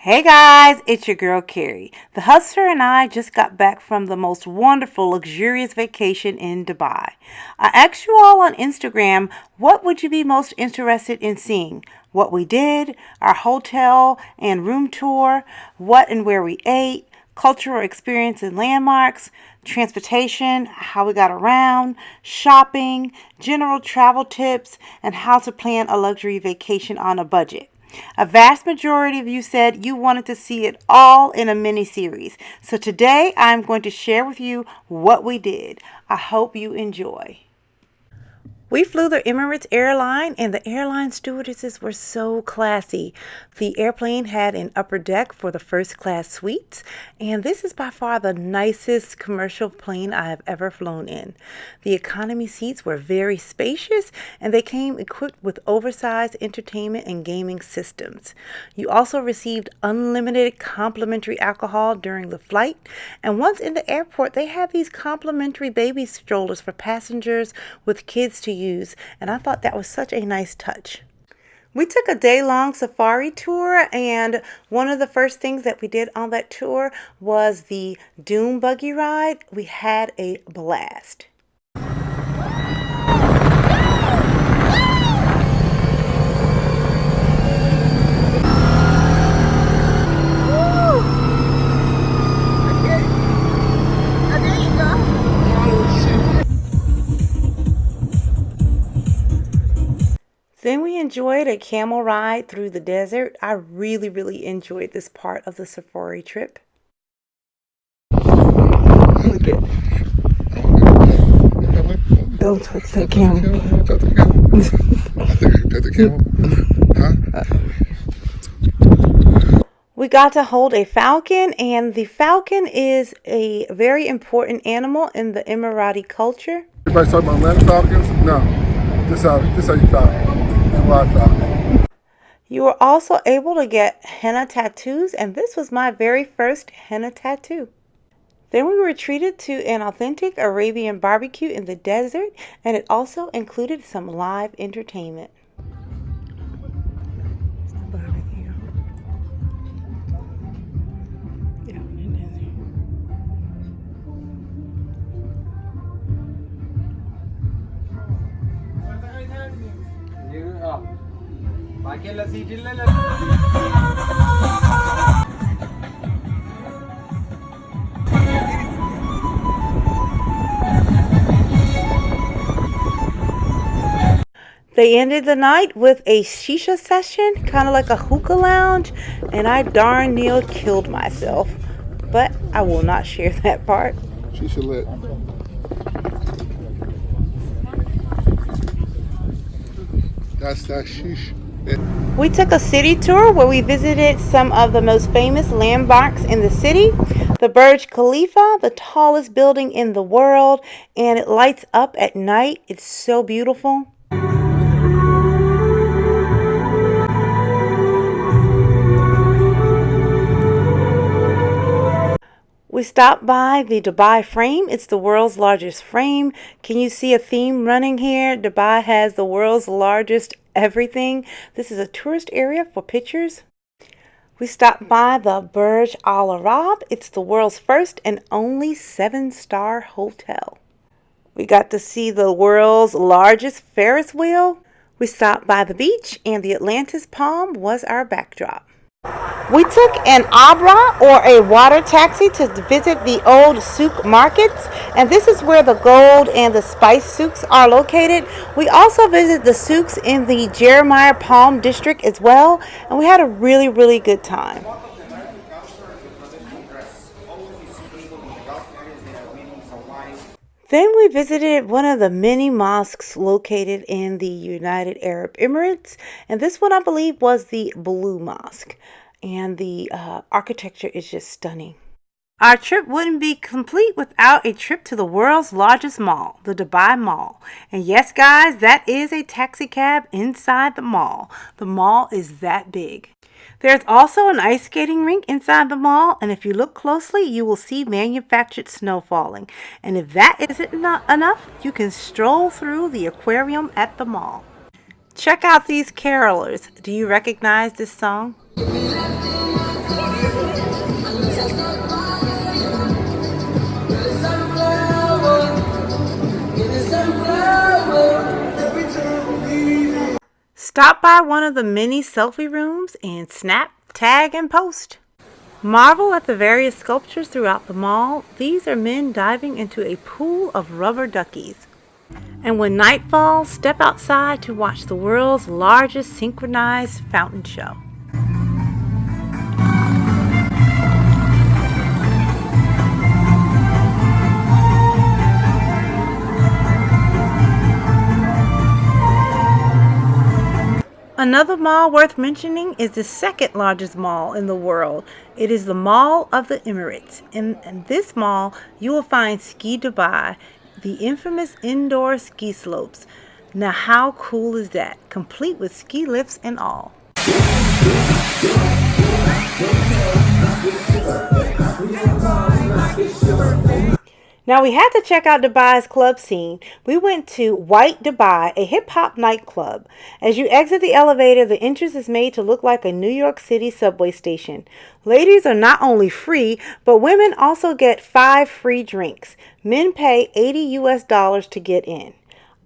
Hey guys, it's your girl Carrie. The hustler and I just got back from the most wonderful, luxurious vacation in Dubai. I asked you all on Instagram, what would you be most interested in seeing? What we did, our hotel and room tour, what and where we ate, cultural experience and landmarks, transportation, how we got around, shopping, general travel tips, and how to plan a luxury vacation on a budget. A vast majority of you said you wanted to see it all in a mini series. So today I'm going to share with you what we did. I hope you enjoy. We flew the Emirates Airline, and the airline stewardesses were so classy. The airplane had an upper deck for the first class suites, and this is by far the nicest commercial plane I have ever flown in. The economy seats were very spacious, and they came equipped with oversized entertainment and gaming systems. You also received unlimited complimentary alcohol during the flight, and once in the airport, they had these complimentary baby strollers for passengers with kids to use, and I thought that was such a nice touch. We took a day-long safari tour, and one of the first things that we did on that tour was the dune buggy ride. We had a blast. Then we enjoyed a camel ride through the desert. I really enjoyed this part of the safari trip. Look at. Don't touch that camel. Touch the camel. Touch the camel. Huh? We got to hold a falcon, and the falcon is a very important animal in the Emirati culture. Everybody's talking about land falcons? No. This how you falcon. You were also able to get henna tattoos, and this was my very first henna tattoo. Then we were treated to an authentic Arabian barbecue in the desert, and it also included some live entertainment. Barbecue. They ended the night with a shisha session, kind of like a hookah lounge, and I darn near killed myself. But I will not share that part. Shisha lit. That's that sheesh. We took a city tour where we visited some of the most famous landmarks in the city. The Burj Khalifa, the tallest building in the world, and it lights up at night. It's so beautiful. We stopped by the Dubai frame. It's the world's largest frame. Can you see a theme running here? Dubai has the world's largest everything. This is a tourist area for pictures. We stopped by the Burj Al Arab. It's the world's first and only 7-star hotel. We got to see the world's largest Ferris wheel. We stopped by the beach, and the Atlantis palm was our backdrop. We took an Abra, or a water taxi, to visit the old Souk markets, and this is where the gold and the spice souks are located. We also visited the souks in the Jeremiah Palm district as well, and we had a really good time. Then we visited one of the many mosques located in the United Arab Emirates, and this one I believe was the Blue Mosque, and the architecture is just stunning. Our trip wouldn't be complete without a trip to the world's largest mall, the Dubai Mall. And yes guys, that is a taxi cab inside the mall. The mall is that big. There's also an ice skating rink inside the mall, and if you look closely, you will see manufactured snow falling. And if that isn't enough, you can stroll through the aquarium at the mall. Check out these carolers. Do you recognize this song? Stop by one of the many selfie rooms and snap, tag, and post. Marvel at the various sculptures throughout the mall. These are men diving into a pool of rubber duckies. And when night falls, step outside to watch the world's largest synchronized fountain show. Another mall worth mentioning is the second largest mall in the world. It is the Mall of the Emirates. In this mall, you will find Ski Dubai, the infamous indoor ski slopes. Now how cool is that? Complete with ski lifts and all. Now we had to check out Dubai's club scene. We went to White Dubai, a hip-hop nightclub. As you exit the elevator, the entrance is made to look like a New York City subway station. Ladies are not only free, but women also get 5 free drinks. Men pay $80 to get in.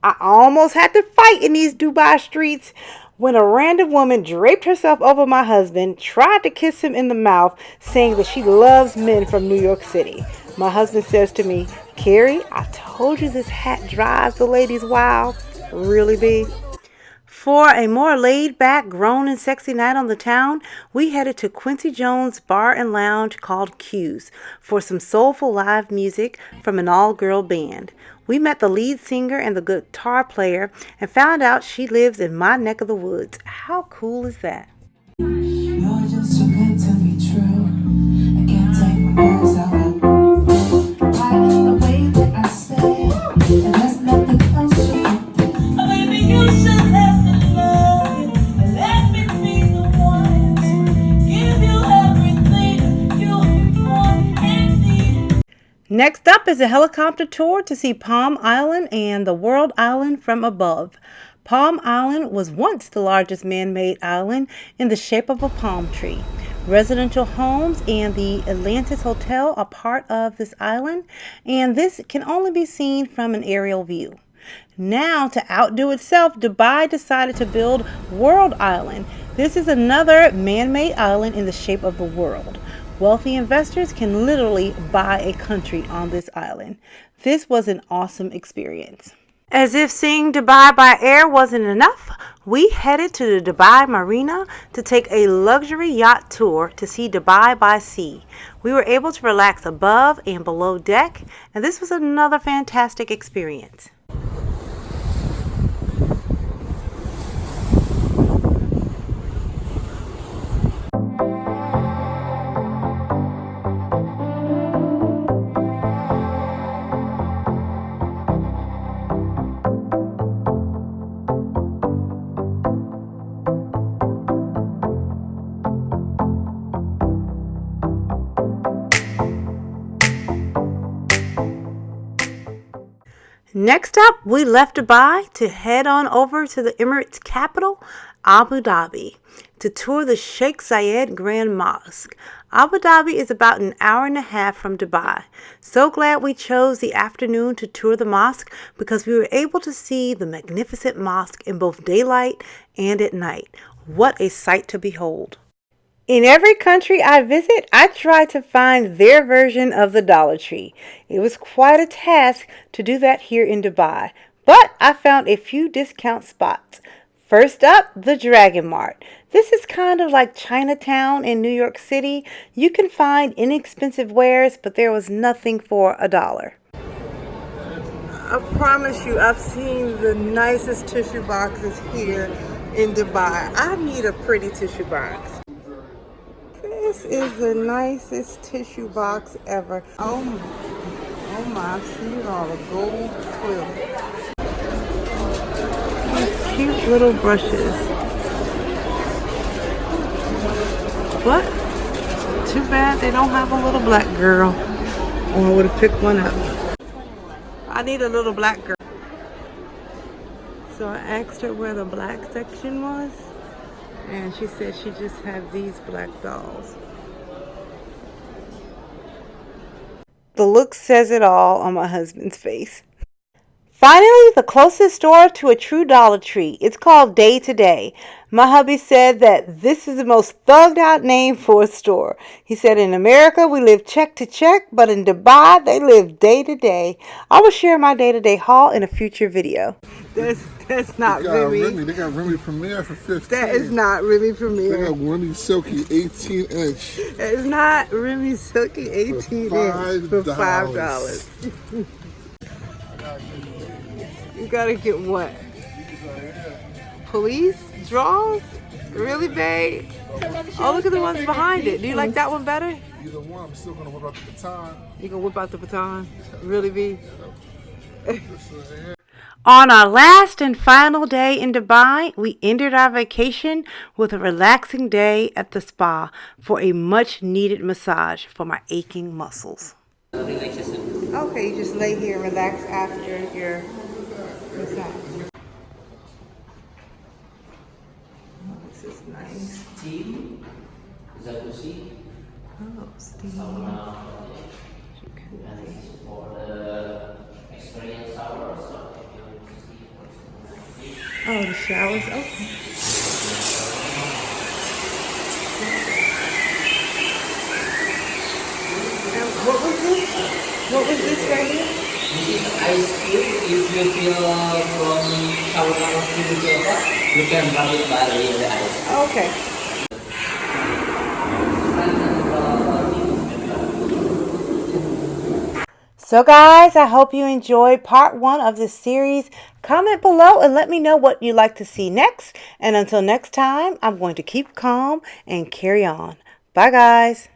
I almost had to fight in these Dubai streets when a random woman draped herself over my husband, tried to kiss him in the mouth, saying that she loves men from New York City. My husband says to me, "Carrie, I told you this hat drives the ladies wild." Really big. For a more laid-back, grown and sexy night on the town, we headed to Quincy Jones Bar and Lounge called Q's for some soulful live music from an all-girl band. We met the lead singer and the guitar player and found out she lives in my neck of the woods. How cool is that? You're just too good to be true. I can't take my words out. I love the way that I say, and there's nothing else to do. Oh, baby, you should let me love you, and let me be the one to give you everything you want and need. Next up is a helicopter tour to see Palm Island and the World Island from above. Palm Island was once the largest man-made island in the shape of a palm tree. Residential homes and the Atlantis Hotel are part of this island, and this can only be seen from an aerial view. Now, to outdo itself, Dubai decided to build World Island. This is another man-made island in the shape of the world. Wealthy investors can literally buy a country on this island. This was an awesome experience. As if seeing Dubai by air wasn't enough, we headed to the Dubai Marina to take a luxury yacht tour to see Dubai by sea. We were able to relax above and below deck, and this was another fantastic experience. Next up, we left Dubai to head on over to the Emirates capital, Abu Dhabi, to tour the Sheikh Zayed Grand Mosque. Abu Dhabi is about an hour and a half from Dubai. So glad we chose the afternoon to tour the mosque because we were able to see the magnificent mosque in both daylight and at night. What a sight to behold. In every country I visit, I try to find their version of the Dollar Tree. It was quite a task to do that here in Dubai, but I found a few discount spots. First up, the Dragon Mart. This is kind of like Chinatown in New York City. You can find inexpensive wares, but there was nothing for $1. I promise you, I've seen the nicest tissue boxes here in Dubai. I need a pretty tissue box. This is the nicest tissue box ever. Oh my, I've seen all the gold twill. These cute little brushes. But, too bad they don't have a little black girl. Or I would have picked one up. I need a little black girl. So I asked her where the black section was. And she said she just had these black dolls. The look says it all on my husband's face. Finally, the closest store to a true Dollar Tree. It's called Day to Day. My hubby said that this is the most thugged out name for a store. He said in America we live check to check, but in Dubai they live day to day. I will share my day to day haul in a future video. That's not Remy. They got Remy Premier for 15. That is not Remy They Premier. got Remy Silky 18 inch. It's not Remy Silky 18 inch for $5. You gotta get what? Police? Draws? Really, babe? Oh, look at the ones behind it. Do you like that one better? Either one, I'm still gonna whip out the baton. You gonna whip out the baton? Really, B? On our last and final day in Dubai, we ended our vacation with a relaxing day at the spa for a much needed massage for my aching muscles. Okay, you just lay here and relax after your massage. Oh, this is nice. Steam, jacuzzi. Oh, steam. And this is for the experience hours. Oh, the shower's open. And what was this? What was this right here? This is ice cube. If you feel from shower to the hot, you can rub it by the ice. Okay. So guys, I hope you enjoyed part 1 of this series. Comment below and let me know what you'd like to see next. And until next time, I'm going to keep calm and carry on. Bye guys.